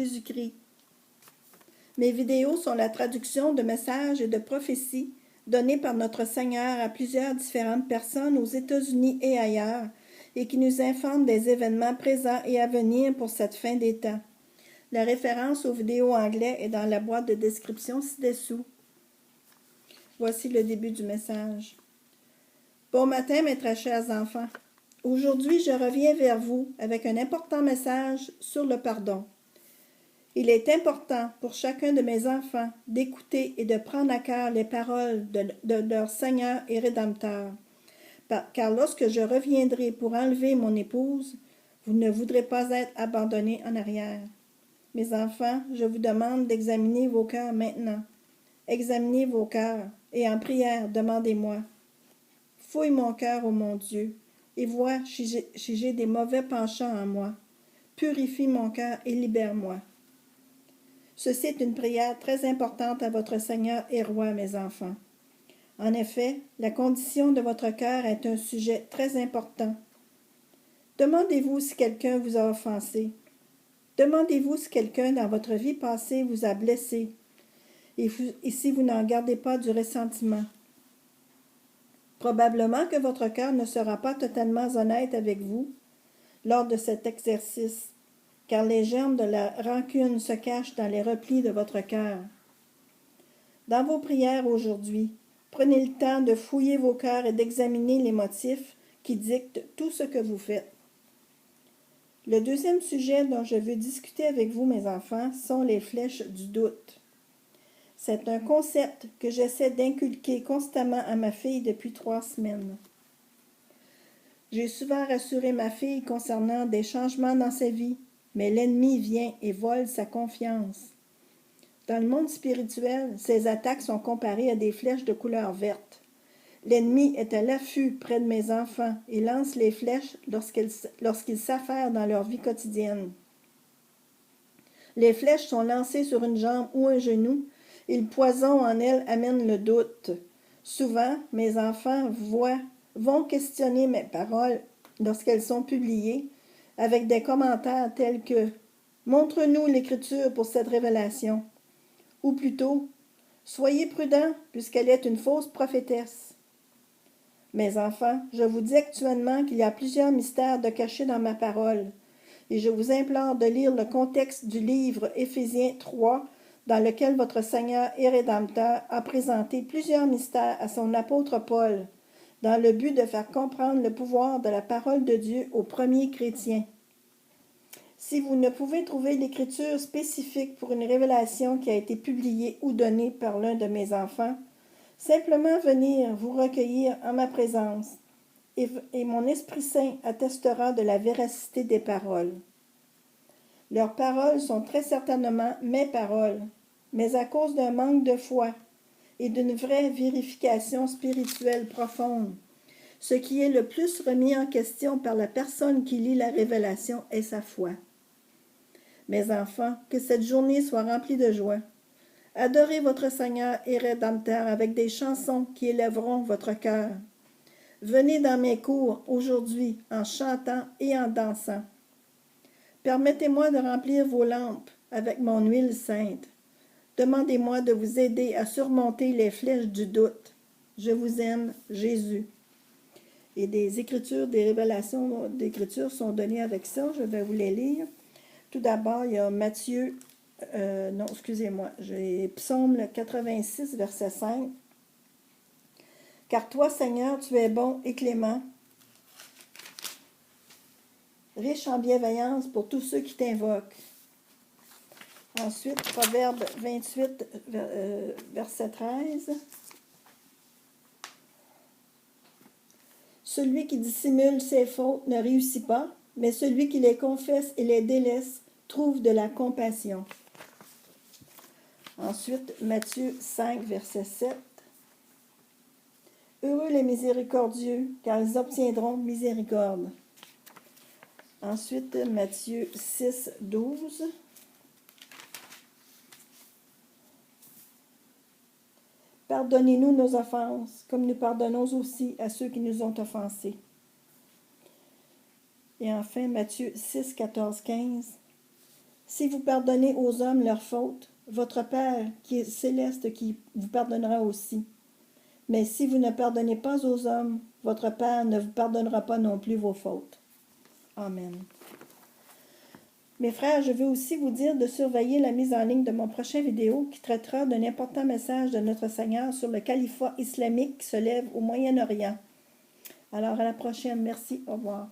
Jésus-Christ. Mes vidéos sont la traduction de messages et de prophéties donnés par notre Seigneur à plusieurs différentes personnes aux États-Unis et ailleurs, et qui nous informent des événements présents et à venir pour cette fin des temps. La référence aux vidéos anglais est dans la boîte de description ci-dessous. Voici le début du message. Bon matin, mes très chers enfants. Aujourd'hui, je reviens vers vous avec un important message sur le pardon. Il est important pour chacun de mes enfants d'écouter et de prendre à cœur les paroles de leur Seigneur et Rédempteur. Car lorsque je reviendrai pour enlever mon épouse, vous ne voudrez pas être abandonnés en arrière. Mes enfants, je vous demande d'examiner vos cœurs maintenant. Examinez vos cœurs et en prière, demandez-moi. Fouille mon cœur, ô mon Dieu, et vois si j'ai des mauvais penchants en moi. Purifie mon cœur et libère-moi. Ceci est une prière très importante à votre Seigneur et Roi, mes enfants. En effet, la condition de votre cœur est un sujet très important. Demandez-vous si quelqu'un vous a offensé. Demandez-vous si quelqu'un dans votre vie passée vous a blessé et si vous n'en gardez pas du ressentiment. Probablement que votre cœur ne sera pas totalement honnête avec vous lors de cet exercice, car les germes de la rancune se cachent dans les replis de votre cœur. Dans vos prières aujourd'hui, prenez le temps de fouiller vos cœurs et d'examiner les motifs qui dictent tout ce que vous faites. Le deuxième sujet dont je veux discuter avec vous, mes enfants, sont les flèches du doute. C'est un concept que j'essaie d'inculquer constamment à ma fille depuis 3 semaines. J'ai souvent rassuré ma fille concernant des changements dans sa vie, mais l'ennemi vient et vole sa confiance. Dans le monde spirituel, ces attaques sont comparées à des flèches de couleur verte. L'ennemi est à l'affût près de mes enfants et lance les flèches lorsqu'ils s'affairent dans leur vie quotidienne. Les flèches sont lancées sur une jambe ou un genou et le poison en elles amène le doute. Souvent, mes enfants vont questionner mes paroles lorsqu'elles sont publiées avec des commentaires tels que « Montre-nous l'Écriture pour cette révélation » ou plutôt « Soyez prudents puisqu'elle est une fausse prophétesse ». Mes enfants, je vous dis actuellement qu'il y a plusieurs mystères de cachés dans ma parole, et je vous implore de lire le contexte du livre Éphésiens 3, dans lequel votre Seigneur et Rédempteur a présenté plusieurs mystères à son apôtre Paul, dans le but de faire comprendre le pouvoir de la parole de Dieu aux premiers chrétiens. Si vous ne pouvez trouver l'écriture spécifique pour une révélation qui a été publiée ou donnée par l'un de mes enfants, simplement venir vous recueillir en ma présence, et mon Esprit Saint attestera de la véracité des paroles. Leurs paroles sont très certainement mes paroles, mais à cause d'un manque de foi et d'une vraie vérification spirituelle profonde, ce qui est le plus remis en question par la personne qui lit la révélation est sa foi. Mes enfants, que cette journée soit remplie de joie. Adorez votre Seigneur et Rédempteur avec des chansons qui élèveront votre cœur. Venez dans mes cours aujourd'hui en chantant et en dansant. Permettez-moi de remplir vos lampes avec mon huile sainte. Demandez-moi de vous aider à surmonter les flèches du doute. Je vous aime, Jésus. Et des écritures, des révélations d'écritures sont données avec ça. Je vais vous les lire. Tout d'abord, il y a j'ai Psaume 86, verset 5. « Car toi, Seigneur, tu es bon et clément, riche en bienveillance pour tous ceux qui t'invoquent. » Ensuite, Proverbe 28, verset 13. « Celui qui dissimule ses fautes ne réussit pas, mais celui qui les confesse et les délaisse trouve de la compassion. » Ensuite, Matthieu 5, verset 7. « Heureux les miséricordieux, car ils obtiendront miséricorde. » Ensuite, Matthieu 6, 12. « Pardonnez-nous nos offenses, comme nous pardonnons aussi à ceux qui nous ont offensés. » Et enfin, Matthieu 6, 14, 15. « Si vous pardonnez aux hommes leurs fautes, votre Père qui est céleste qui vous pardonnera aussi. Mais si vous ne pardonnez pas aux hommes, votre Père ne vous pardonnera pas non plus vos fautes. Amen. Mes frères, je veux aussi vous dire de surveiller la mise en ligne de mon prochain vidéo qui traitera d'un important message de notre Seigneur sur le califat islamique qui se lève au Moyen-Orient. Alors à la prochaine. Merci. Au revoir.